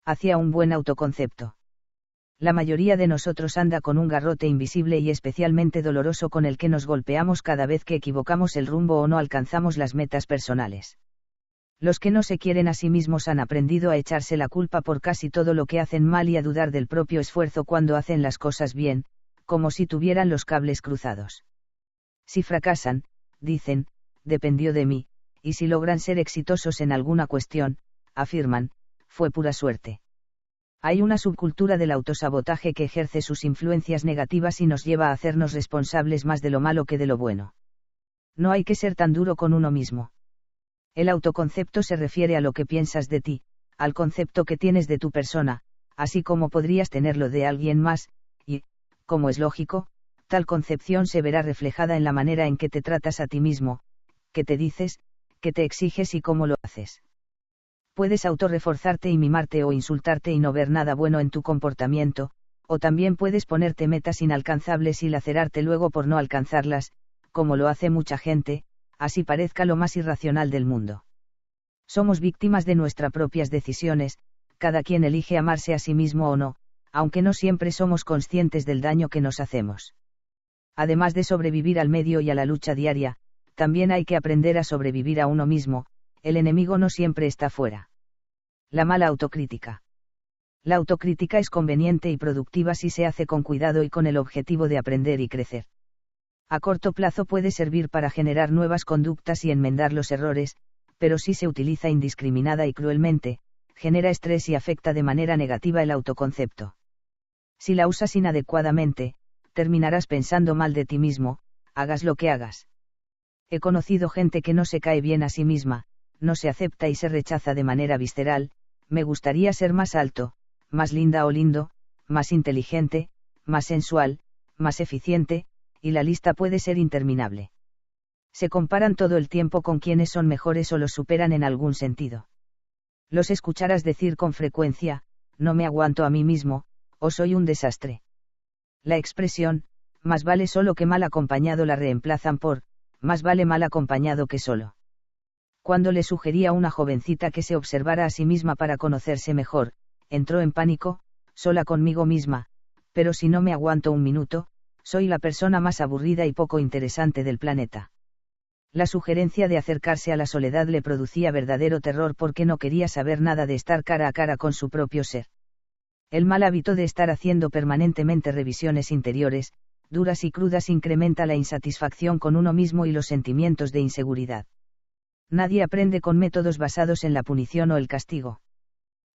hacia un buen autoconcepto. La mayoría de nosotros anda con un garrote invisible y especialmente doloroso con el que nos golpeamos cada vez que equivocamos el rumbo o no alcanzamos las metas personales. Los que no se quieren a sí mismos han aprendido a echarse la culpa por casi todo lo que hacen mal y a dudar del propio esfuerzo cuando hacen las cosas bien, como si tuvieran los cables cruzados. Si fracasan, dicen, dependió de mí, y si logran ser exitosos en alguna cuestión, afirman, fue pura suerte. Hay una subcultura del autosabotaje que ejerce sus influencias negativas y nos lleva a hacernos responsables más de lo malo que de lo bueno. No hay que ser tan duro con uno mismo. El autoconcepto se refiere a lo que piensas de ti, al concepto que tienes de tu persona, así como podrías tenerlo de alguien más, y, como es lógico, tal concepción se verá reflejada en la manera en que te tratas a ti mismo, qué te dices, qué te exiges y cómo lo haces. Puedes autorreforzarte y mimarte o insultarte y no ver nada bueno en tu comportamiento, o también puedes ponerte metas inalcanzables y lacerarte luego por no alcanzarlas, como lo hace mucha gente, así parezca lo más irracional del mundo. Somos víctimas de nuestras propias decisiones, cada quien elige amarse a sí mismo o no, aunque no siempre somos conscientes del daño que nos hacemos. Además de sobrevivir al medio y a la lucha diaria, también hay que aprender a sobrevivir a uno mismo. El enemigo no siempre está fuera. La mala autocrítica. La autocrítica es conveniente y productiva si se hace con cuidado y con el objetivo de aprender y crecer. A corto plazo puede servir para generar nuevas conductas y enmendar los errores, pero si se utiliza indiscriminada y cruelmente, genera estrés y afecta de manera negativa el autoconcepto. Si la usas inadecuadamente, terminarás pensando mal de ti mismo, hagas lo que hagas. He conocido gente que no se cae bien a sí misma, no se acepta y se rechaza de manera visceral. Me gustaría ser más alto, más linda o lindo, más inteligente, más sensual, más eficiente, y la lista puede ser interminable. Se comparan todo el tiempo con quienes son mejores o los superan en algún sentido. Los escucharás decir con frecuencia, no me aguanto a mí mismo, o soy un desastre. La expresión, más vale solo que mal acompañado la reemplazan por, más vale mal acompañado que solo. Cuando le sugerí a una jovencita que se observara a sí misma para conocerse mejor, entró en pánico, sola conmigo misma, pero si no me aguanto un minuto, soy la persona más aburrida y poco interesante del planeta. La sugerencia de acercarse a la soledad le producía verdadero terror porque no quería saber nada de estar cara a cara con su propio ser. El mal hábito de estar haciendo permanentemente revisiones interiores, duras y crudas, incrementa la insatisfacción con uno mismo y los sentimientos de inseguridad. Nadie aprende con métodos basados en la punición o el castigo.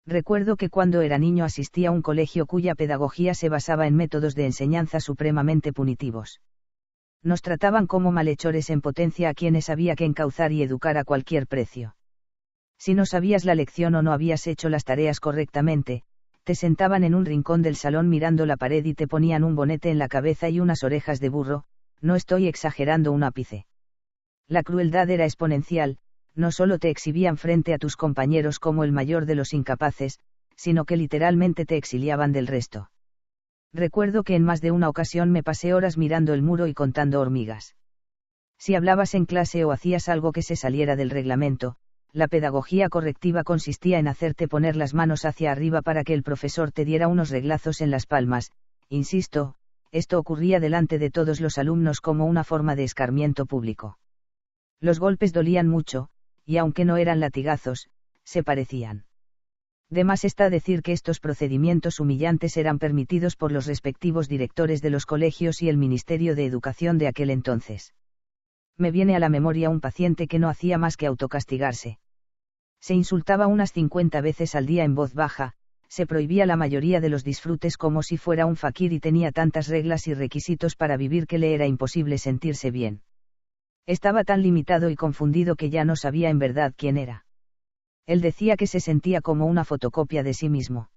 Recuerdo que cuando era niño asistí a un colegio cuya pedagogía se basaba en métodos de enseñanza supremamente punitivos. Nos trataban como malhechores en potencia a quienes había que encauzar y educar a cualquier precio. Si no sabías la lección o no habías hecho las tareas correctamente, te sentaban en un rincón del salón mirando la pared y te ponían un bonete en la cabeza y unas orejas de burro, no estoy exagerando un ápice. La crueldad era exponencial, no solo te exhibían frente a tus compañeros como el mayor de los incapaces, sino que literalmente te exiliaban del resto. Recuerdo que en más de una ocasión me pasé horas mirando el muro y contando hormigas. Si hablabas en clase o hacías algo que se saliera del reglamento, la pedagogía correctiva consistía en hacerte poner las manos hacia arriba para que el profesor te diera unos reglazos en las palmas. Insisto, esto ocurría delante de todos los alumnos como una forma de escarmiento público. Los golpes dolían mucho, y aunque no eran latigazos, se parecían. De más está decir que estos procedimientos humillantes eran permitidos por los respectivos directores de los colegios y el Ministerio de Educación de aquel entonces. Me viene a la memoria un paciente que no hacía más que autocastigarse. Se insultaba unas 50 veces al día en voz baja, se prohibía la mayoría de los disfrutes como si fuera un fakir y tenía tantas reglas y requisitos para vivir que le era imposible sentirse bien. Estaba tan limitado y confundido que ya no sabía en verdad quién era. Él decía que se sentía como una fotocopia de sí mismo.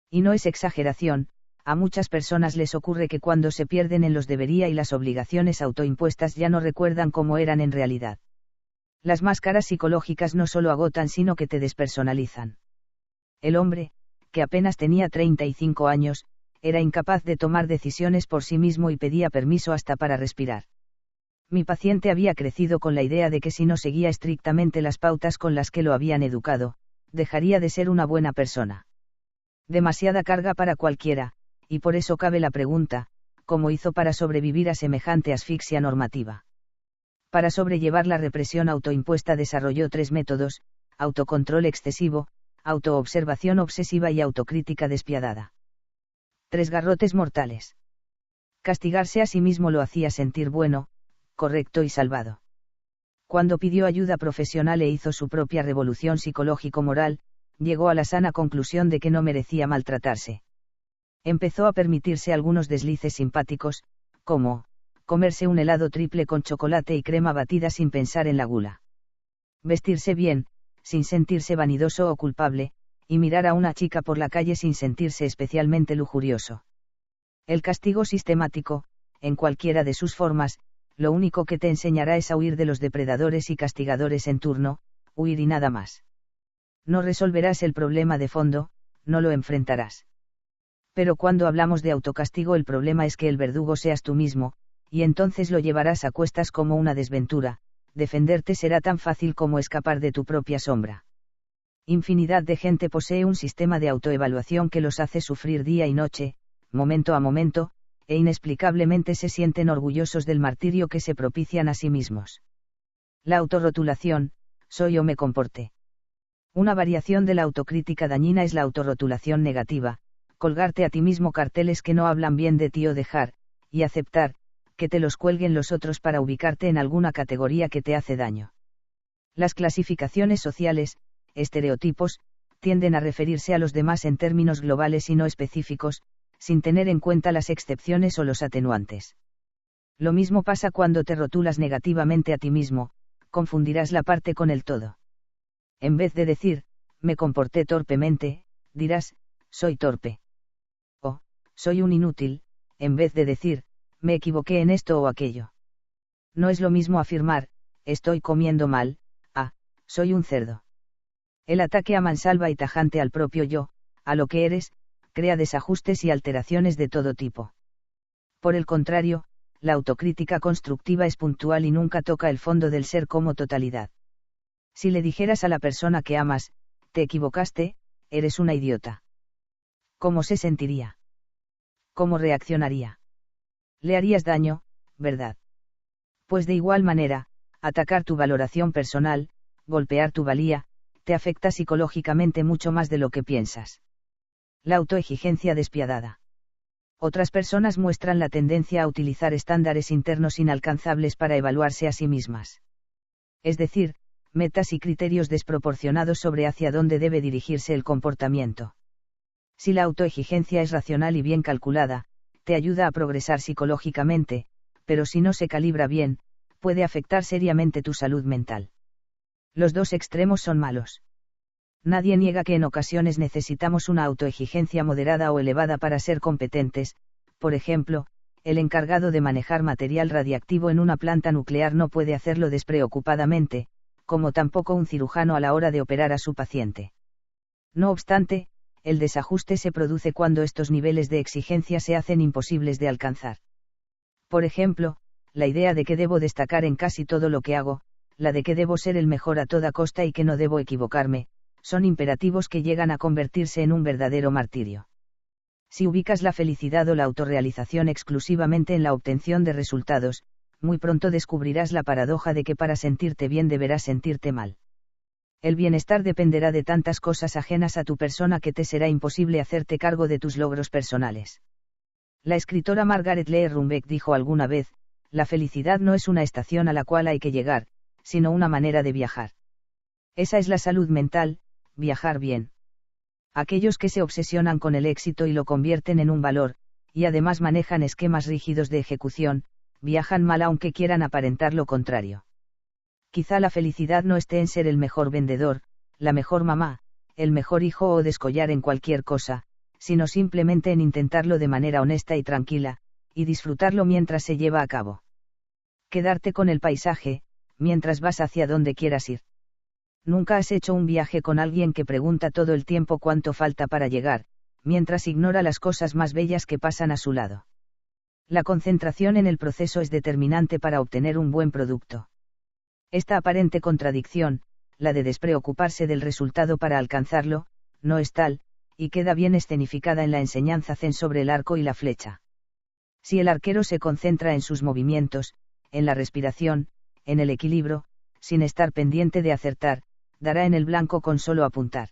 Y no es exageración, a muchas personas les ocurre que cuando se pierden en los debería y las obligaciones autoimpuestas ya no recuerdan cómo eran en realidad. Las máscaras psicológicas no solo agotan sino que te despersonalizan. El hombre, que apenas tenía 35 años, era incapaz de tomar decisiones por sí mismo y pedía permiso hasta para respirar. Mi paciente había crecido con la idea de que si no seguía estrictamente las pautas con las que lo habían educado, dejaría de ser una buena persona. Demasiada carga para cualquiera, y por eso cabe la pregunta, ¿cómo hizo para sobrevivir a semejante asfixia normativa? Para sobrellevar la represión autoimpuesta desarrolló 3 métodos: autocontrol excesivo, autoobservación obsesiva y autocrítica despiadada. 3 garrotes mortales. Castigarse a sí mismo lo hacía sentir bueno, correcto y salvado. Cuando pidió ayuda profesional e hizo su propia revolución psicológico-moral, llegó a la sana conclusión de que no merecía maltratarse. Empezó a permitirse algunos deslices simpáticos, como comerse un helado triple con chocolate y crema batida sin pensar en la gula. Vestirse bien, sin sentirse vanidoso o culpable, y mirar a una chica por la calle sin sentirse especialmente lujurioso. El castigo sistemático, en cualquiera de sus formas, lo único que te enseñará es a huir de los depredadores y castigadores en turno, huir y nada más. No resolverás el problema de fondo, no lo enfrentarás. Pero cuando hablamos de autocastigo, el problema es que el verdugo seas tú mismo, y entonces lo llevarás a cuestas como una desventura. Defenderte será tan fácil como escapar de tu propia sombra. Infinidad de gente posee un sistema de autoevaluación que los hace sufrir día y noche, momento a momento, e inexplicablemente se sienten orgullosos del martirio que se propician a sí mismos. La autorrotulación, soy o me comporté. Una variación de la autocrítica dañina es la autorrotulación negativa, colgarte a ti mismo carteles que no hablan bien de ti o dejar, y aceptar, que te los cuelguen los otros para ubicarte en alguna categoría que te hace daño. Las clasificaciones sociales, estereotipos, tienden a referirse a los demás en términos globales y no específicos, sin tener en cuenta las excepciones o los atenuantes. Lo mismo pasa cuando te rotulas negativamente a ti mismo, confundirás la parte con el todo. En vez de decir, me comporté torpemente, dirás, soy torpe. O, soy un inútil, en vez de decir, me equivoqué en esto o aquello. No es lo mismo afirmar, estoy comiendo mal, a, soy un cerdo. El ataque a mansalva y tajante al propio yo, a lo que eres, crea desajustes y alteraciones de todo tipo. Por el contrario, la autocrítica constructiva es puntual y nunca toca el fondo del ser como totalidad. Si le dijeras a la persona que amas, te equivocaste, eres una idiota. ¿Cómo se sentiría? ¿Cómo reaccionaría? Le harías daño, ¿verdad? Pues de igual manera, atacar tu valoración personal, golpear tu valía, te afecta psicológicamente mucho más de lo que piensas. La autoexigencia despiadada. Otras personas muestran la tendencia a utilizar estándares internos inalcanzables para evaluarse a sí mismas. Es decir, metas y criterios desproporcionados sobre hacia dónde debe dirigirse el comportamiento. Si la autoexigencia es racional y bien calculada, te ayuda a progresar psicológicamente, pero si no se calibra bien, puede afectar seriamente tu salud mental. Los dos extremos son malos. Nadie niega que en ocasiones necesitamos una autoexigencia moderada o elevada para ser competentes. Por ejemplo, el encargado de manejar material radiactivo en una planta nuclear no puede hacerlo despreocupadamente, como tampoco un cirujano a la hora de operar a su paciente. No obstante, el desajuste se produce cuando estos niveles de exigencia se hacen imposibles de alcanzar. Por ejemplo, la idea de que debo destacar en casi todo lo que hago, la de que debo ser el mejor a toda costa y que no debo equivocarme, son imperativos que llegan a convertirse en un verdadero martirio. Si ubicas la felicidad o la autorrealización exclusivamente en la obtención de resultados, muy pronto descubrirás la paradoja de que para sentirte bien deberás sentirte mal. El bienestar dependerá de tantas cosas ajenas a tu persona que te será imposible hacerte cargo de tus logros personales. La escritora Margaret Leigh Rumbeck dijo alguna vez, la felicidad no es una estación a la cual hay que llegar, sino una manera de viajar. Esa es la salud mental, viajar bien. Aquellos que se obsesionan con el éxito y lo convierten en un valor, y además manejan esquemas rígidos de ejecución, viajan mal aunque quieran aparentar lo contrario. Quizá la felicidad no esté en ser el mejor vendedor, la mejor mamá, el mejor hijo o descollar en cualquier cosa, sino simplemente en intentarlo de manera honesta y tranquila, y disfrutarlo mientras se lleva a cabo. Quedarte con el paisaje, mientras vas hacia donde quieras ir. Nunca has hecho un viaje con alguien que pregunta todo el tiempo cuánto falta para llegar, mientras ignora las cosas más bellas que pasan a su lado. La concentración en el proceso es determinante para obtener un buen producto. Esta aparente contradicción, la de despreocuparse del resultado para alcanzarlo, no es tal, y queda bien escenificada en la enseñanza zen sobre el arco y la flecha. Si el arquero se concentra en sus movimientos, en la respiración, en el equilibrio, sin estar pendiente de acertar, dará en el blanco con solo apuntar.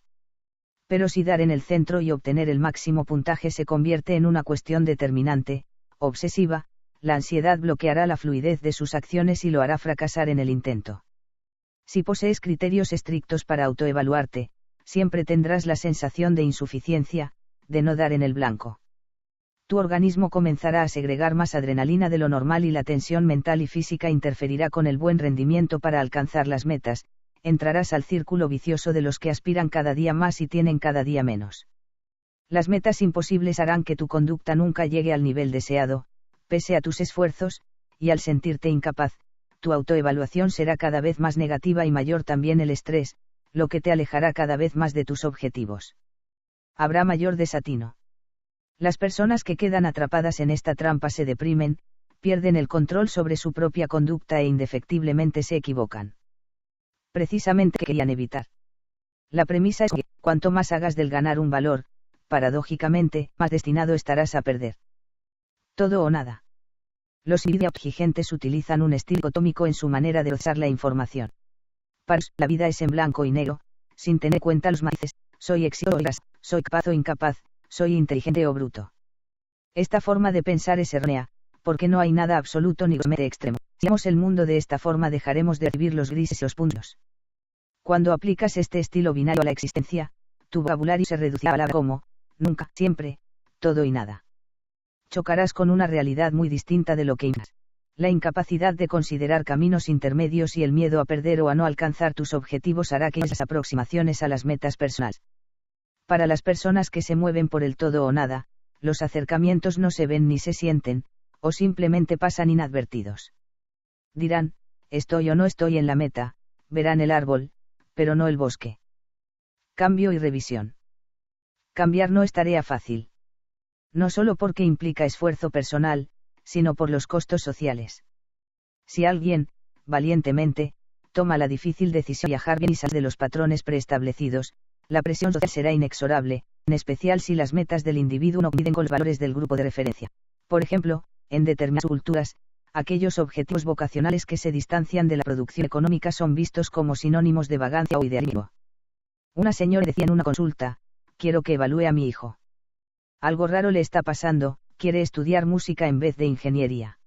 Pero si dar en el centro y obtener el máximo puntaje se convierte en una cuestión determinante, obsesiva, la ansiedad bloqueará la fluidez de sus acciones y lo hará fracasar en el intento. Si posees criterios estrictos para autoevaluarte, siempre tendrás la sensación de insuficiencia, de no dar en el blanco. Tu organismo comenzará a segregar más adrenalina de lo normal y la tensión mental y física interferirá con el buen rendimiento para alcanzar las metas, entrarás al círculo vicioso de los que aspiran cada día más y tienen cada día menos. Las metas imposibles harán que tu conducta nunca llegue al nivel deseado, pese a tus esfuerzos, y al sentirte incapaz, tu autoevaluación será cada vez más negativa y mayor también el estrés, lo que te alejará cada vez más de tus objetivos. Habrá mayor desatino. Las personas que quedan atrapadas en esta trampa se deprimen, pierden el control sobre su propia conducta e indefectiblemente se equivocan. Precisamente querían evitar. La premisa es que, cuanto más hagas del ganar un valor, paradójicamente, más destinado estarás a perder. Todo o nada. Los exigentes utilizan un estilo dicotómico en su manera de usar la información. Para ellos, la vida es en blanco y negro, sin tener en cuenta los matices, soy exitoso o irás, soy capaz o incapaz, soy inteligente o bruto. Esta forma de pensar es errónea, porque no hay nada absoluto ni extremo. Si vemos el mundo de esta forma dejaremos de vivir los grises y los puntos. Cuando aplicas este estilo binario a la existencia, tu vocabulario se reduce a palabras como, nunca, siempre, todo y nada. Chocarás con una realidad muy distinta de lo que imaginas. La incapacidad de considerar caminos intermedios y el miedo a perder o a no alcanzar tus objetivos hará que esas aproximaciones a las metas personales. Para las personas que se mueven por el todo o nada, los acercamientos no se ven ni se sienten, o simplemente pasan inadvertidos. Dirán, estoy o no estoy en la meta, verán el árbol, pero no el bosque. Cambio y revisión. Cambiar no es tarea fácil. No solo porque implica esfuerzo personal, sino por los costos sociales. Si alguien, valientemente, toma la difícil decisión de viajar bien y salir de los patrones preestablecidos, la presión social será inexorable, en especial si las metas del individuo no coinciden con los valores del grupo de referencia. Por ejemplo, en determinadas culturas, aquellos objetivos vocacionales que se distancian de la producción económica son vistos como sinónimos de vagancia o idealismo. Una señora decía en una consulta, quiero que evalúe a mi hijo. Algo raro le está pasando, quiere estudiar música en vez de ingeniería.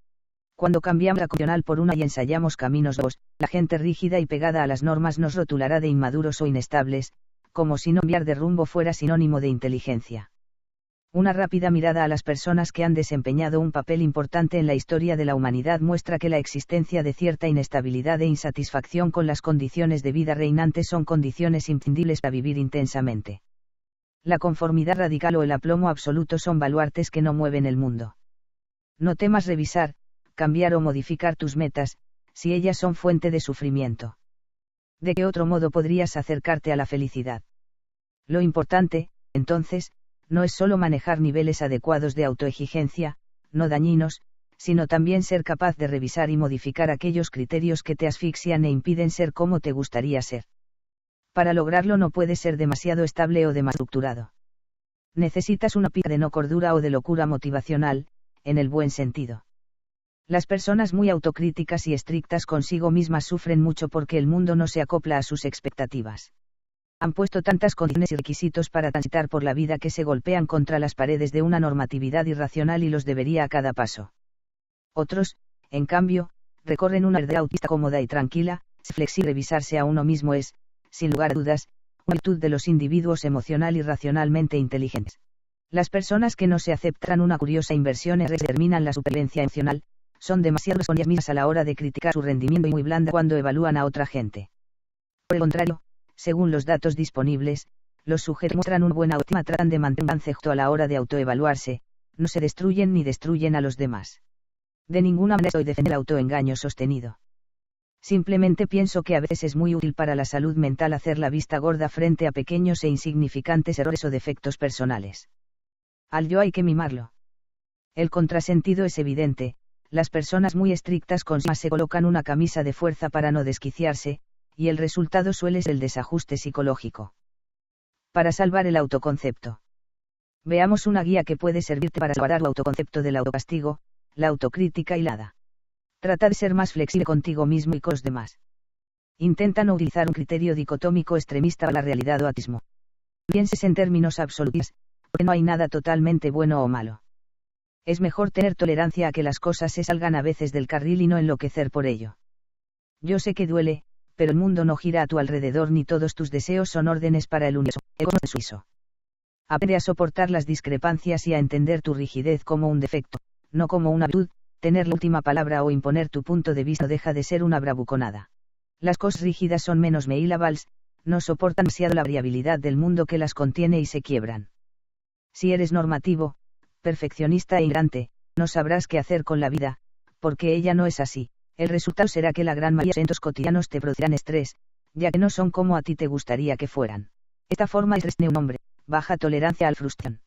Cuando cambiamos la convencional por una y ensayamos caminos nuevos, la gente rígida y pegada a las normas nos rotulará de inmaduros o inestables, como si no cambiar de rumbo fuera sinónimo de inteligencia. Una rápida mirada a las personas que han desempeñado un papel importante en la historia de la humanidad muestra que la existencia de cierta inestabilidad e insatisfacción con las condiciones de vida reinantes son condiciones imprescindibles para vivir intensamente. La conformidad radical o el aplomo absoluto son baluartes que no mueven el mundo. No temas revisar, cambiar o modificar tus metas, si ellas son fuente de sufrimiento. ¿De qué otro modo podrías acercarte a la felicidad? Lo importante, entonces, no es solo manejar niveles adecuados de autoexigencia, no dañinos, sino también ser capaz de revisar y modificar aquellos criterios que te asfixian e impiden ser como te gustaría ser. Para lograrlo no puedes ser demasiado estable o demasiado estructurado. Necesitas una pizca de no cordura o de locura motivacional, en el buen sentido. Las personas muy autocríticas y estrictas consigo mismas sufren mucho porque el mundo no se acopla a sus expectativas. Han puesto tantas condiciones y requisitos para transitar por la vida que se golpean contra las paredes de una normatividad irracional y los debería a cada paso. Otros, en cambio, recorren una verdadera autista cómoda y tranquila, flexible. Revisarse a uno mismo es, sin lugar a dudas, una virtud de los individuos emocional y racionalmente inteligentes. Las personas que no se aceptan una curiosa inversión en determinan la supervivencia emocional, son demasiado con ellas mismas a la hora de criticar su rendimiento y muy blanda cuando evalúan a otra gente. Por el contrario, según los datos disponibles, los sujetos muestran una buena autoestima, tratan de mantener un balance justo a la hora de autoevaluarse, no se destruyen ni destruyen a los demás. De ninguna manera estoy defendiendo el autoengaño sostenido. Simplemente pienso que a veces es muy útil para la salud mental hacer la vista gorda frente a pequeños e insignificantes errores o defectos personales. Al yo hay que mimarlo. El contrasentido es evidente, las personas muy estrictas consigo se colocan una camisa de fuerza para no desquiciarse, y el resultado suele ser el desajuste psicológico. Para salvar el autoconcepto. Veamos una guía que puede servirte para separar tu autoconcepto del autocastigo, la autocrítica y la hada. Trata de ser más flexible contigo mismo y con los demás. Intenta no utilizar un criterio dicotómico extremista para la realidad o atismo. Pienses en términos absolutos, porque no hay nada totalmente bueno o malo. Es mejor tener tolerancia a que las cosas se salgan a veces del carril y no enloquecer por ello. Yo sé que duele, pero el mundo no gira a tu alrededor ni todos tus deseos son órdenes para el universo. El cosmos es suizo. Aprende a soportar las discrepancias y a entender tu rigidez como un defecto, no como una virtud. Tener la última palabra o imponer tu punto de vista no deja de ser una bravuconada. Las cosas rígidas son menos meílables, no soportan demasiado la variabilidad del mundo que las contiene y se quiebran. Si eres normativo, perfeccionista e ignorante, no sabrás qué hacer con la vida, porque ella no es así. El resultado será que la gran mayoría de eventos cotidianos te producirán estrés, ya que no son como a ti te gustaría que fueran. Esta forma de estrés tiene un nombre: baja tolerancia a la frustración.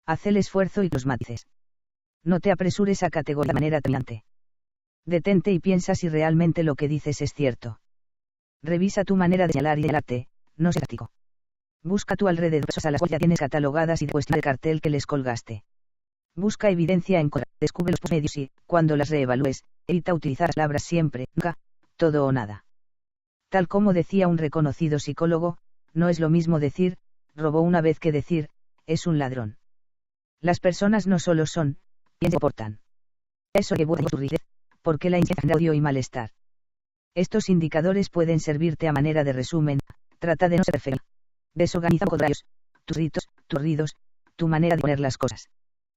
Haz el esfuerzo y los matices. No te apresures a categorizar de manera terminante. Detente y piensa si realmente lo que dices es cierto. Revisa tu manera de señalar y señalarte, no seas táctico. Busca a tu alrededor cosas a las cuales ya tienes catalogadas y de cuestión del cartel que les colgaste. Busca evidencia en contra, descubre los medios y, cuando las reevalúes, evita utilizar las palabras siempre, nunca, todo o nada. Tal como decía un reconocido psicólogo, no es lo mismo decir, robó una vez que decir, es un ladrón. Las personas no solo son, piensan y soportan. Eso que busca tu rigidez, porque la incidencia de odio y malestar. Estos indicadores pueden servirte a manera de resumen. Trata de no ser perfecto. Desorganiza tus horarios, tus ritos, tus ruidos, tu manera de poner las cosas.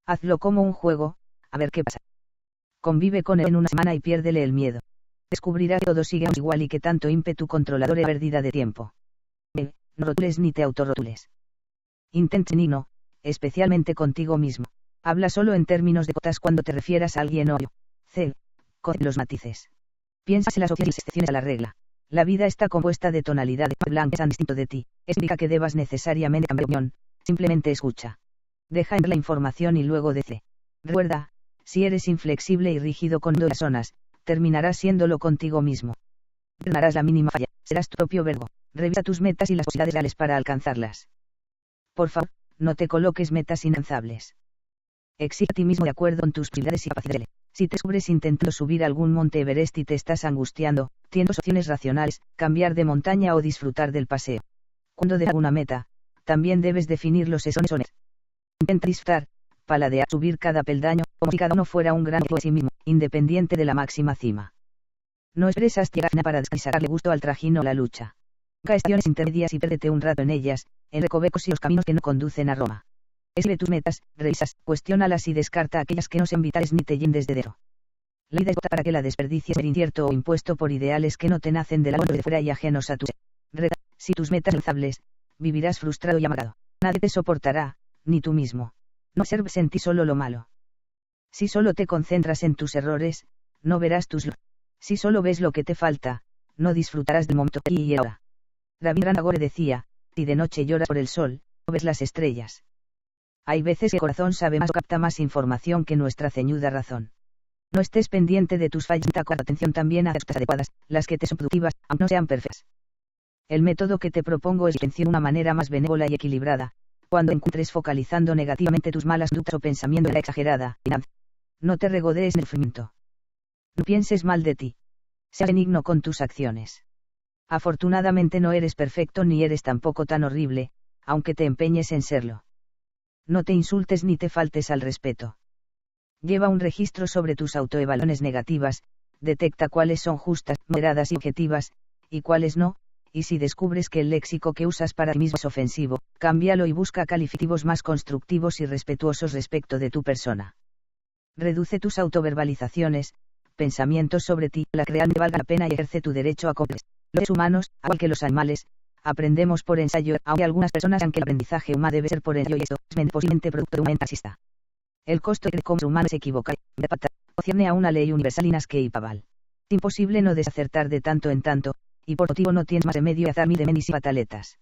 Hazlo como un juego, a ver qué pasa. Convive con él en una semana y piérdele el miedo. Descubrirás que todo sigue igual y que tanto ímpetu controlador es pérdida de tiempo. No rotules ni te autorrotules. Intenta no, especialmente contigo mismo. Habla solo en términos de cotas cuando te refieras a alguien o yo. C. Con los matices. Piensa en las opciones y excepciones a la regla. La vida está compuesta de tonalidades blancas tan distinto de ti. Es indica que debas necesariamente cambiar de opinión. Simplemente escucha. Deja entrar la información y luego dice. Recuerda, si eres inflexible y rígido con dos personas, terminarás siéndolo contigo mismo. Ganarás la mínima falla, serás tu propio verbo. Revisa tus metas y las posibilidades reales para alcanzarlas. Por favor, no te coloques metas inalcanzables. Exige a ti mismo de acuerdo con tus posibilidades y capacidades. Si te descubres intentando subir algún monte Everest y te estás angustiando, tienes dos opciones racionales: cambiar de montaña o disfrutar del paseo. Cuando dejas una meta, también debes definir los esones. Intenta disfrutar, paladear, subir cada peldaño, como si cada uno fuera un gran objetivo de sí mismo, independiente de la máxima cima. No esperes hasta llegar para sacarle gusto al trajín o la lucha. Busca estaciones intermedias y pérdete un rato en ellas, en recovecos y los caminos que no conducen a Roma. Escribe tus metas, revisas, cuestiónalas y descarta aquellas que no sean vitales ni te llenen desde dentro. La vida es corta para que la desperdicies en incierto o impuesto por ideales que no te nacen del alma de fuera y ajenos a tu ser. Si tus metas alcanzables, vivirás frustrado y amargado. Nadie te soportará, ni tú mismo. No observes en ti solo lo malo. Si solo te concentras en tus errores, no verás tus logros. Si solo ves lo que te falta, no disfrutarás del momento aquí y ahora. Rabindranath Tagore decía, si de noche lloras por el sol, no ves las estrellas. Hay veces que el corazón sabe más o capta más información que nuestra ceñuda razón. No estés pendiente de tus fallas, con atención también a las cosas adecuadas, las que te son productivas, aunque no sean perfectas. El método que te propongo es de una manera más benévola y equilibrada. Cuando encuentres focalizando negativamente tus malas conductas o pensamiento de la exagerada, no te regodees en el sufrimiento. No pienses mal de ti. Sea benigno con tus acciones. Afortunadamente no eres perfecto ni eres tampoco tan horrible, aunque te empeñes en serlo. No te insultes ni te faltes al respeto. Lleva un registro sobre tus autoevaluaciones negativas, detecta cuáles son justas, moderadas y objetivas, y cuáles no, y si descubres que el léxico que usas para ti mismo es ofensivo, cámbialo y busca calificativos más constructivos y respetuosos respecto de tu persona. Reduce tus autoverbalizaciones, pensamientos sobre ti, la que realmente valga la pena y ejerce tu derecho a comprender. Los seres humanos, igual que los animales, aprendemos por ensayo, aunque algunas personas crean que el aprendizaje humano debe ser por ensayo y esto es posiblemente producto de un mente marxista. El costo de como humano se equivoca, opcione a una ley universal inescapable. Es imposible no desacertar de tanto en tanto, y por motivo no tienes más remedio que hacer mil de menis y pataletas.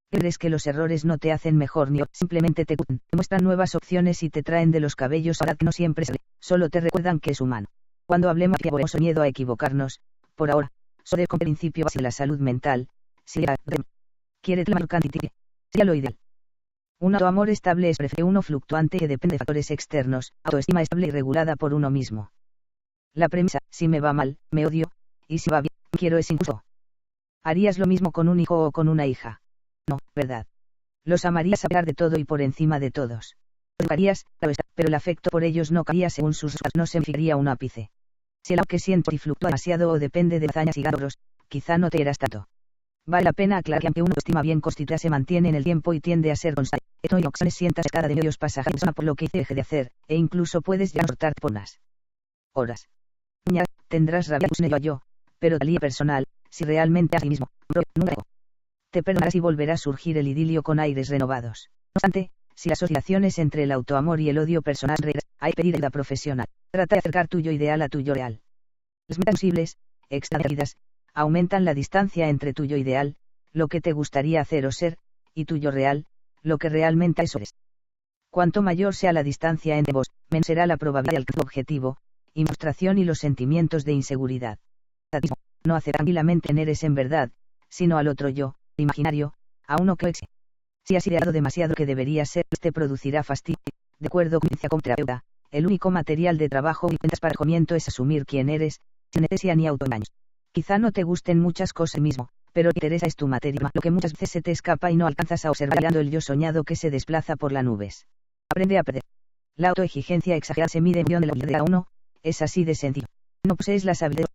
¿Crees que los errores no te hacen mejor ni simplemente te muestran nuevas opciones y te traen de los cabellos ahora que no siempre solo te recuerdan que es humano? Cuando hablemos de pavoroso miedo a equivocarnos, por ahora, sobre el principio básico de la salud mental, si quiere la mercantil, sería lo ideal. Un autoamor estable es uno fluctuante que depende de factores externos, autoestima estable y regulada por uno mismo. La premisa, si me va mal, me odio, y si va bien, me quiero es injusto. ¿Harías lo mismo con un hijo o con una hija? No, ¿verdad? Los amarías a pesar de todo y por encima de todos. Los odiarías, pero el afecto por ellos no caería según sus rasgos, no se fijaría un ápice. Si el amor que siento y fluctúa demasiado o depende de hazañas y logros, quizá no te quieras tanto. Vale la pena aclarar que aunque una autoestima bien constituida se mantiene en el tiempo y tiende a ser constante, no hay ocasiones sientas cada de medios pasajeros por lo que hice deje de hacer, e incluso puedes llegar a cortarte por unas horas. Niña, tendrás rabia yo, pero talía personal, si realmente a ti mismo, nunca te perdonarás y volverá a surgir el idilio con aires renovados. No obstante, si las oscilaciones entre el autoamor y el odio personal hay que pedir ayuda profesional. Trata de acercar tu yo ideal a tu yo real. Las metas posibles, extraídas, aumentan la distancia entre tu yo ideal, lo que te gustaría hacer o ser, y tu yo real, lo que realmente es o eres. Cuanto mayor sea la distancia entre vos, menor será la probabilidad del objetivo, y frustración y los sentimientos de inseguridad. No hace tranquilamente en eres en verdad, sino al otro yo, imaginario, a uno que existe. Si has ideado demasiado que debería ser, te producirá fastidio. De acuerdo con terapeuta, el único material de trabajo y cuentas para el comienzo es asumir quién eres, sin anestesia ni autoengaños. Quizá no te gusten muchas cosas mismo, pero te interesa es tu materia, lo que muchas veces se te escapa y no alcanzas a observar el yo soñado que se desplaza por las nubes. Aprende a perder. La autoexigencia exagerada se mide en función de la habilidad de cada uno, es así de sencillo. No posees las habilidades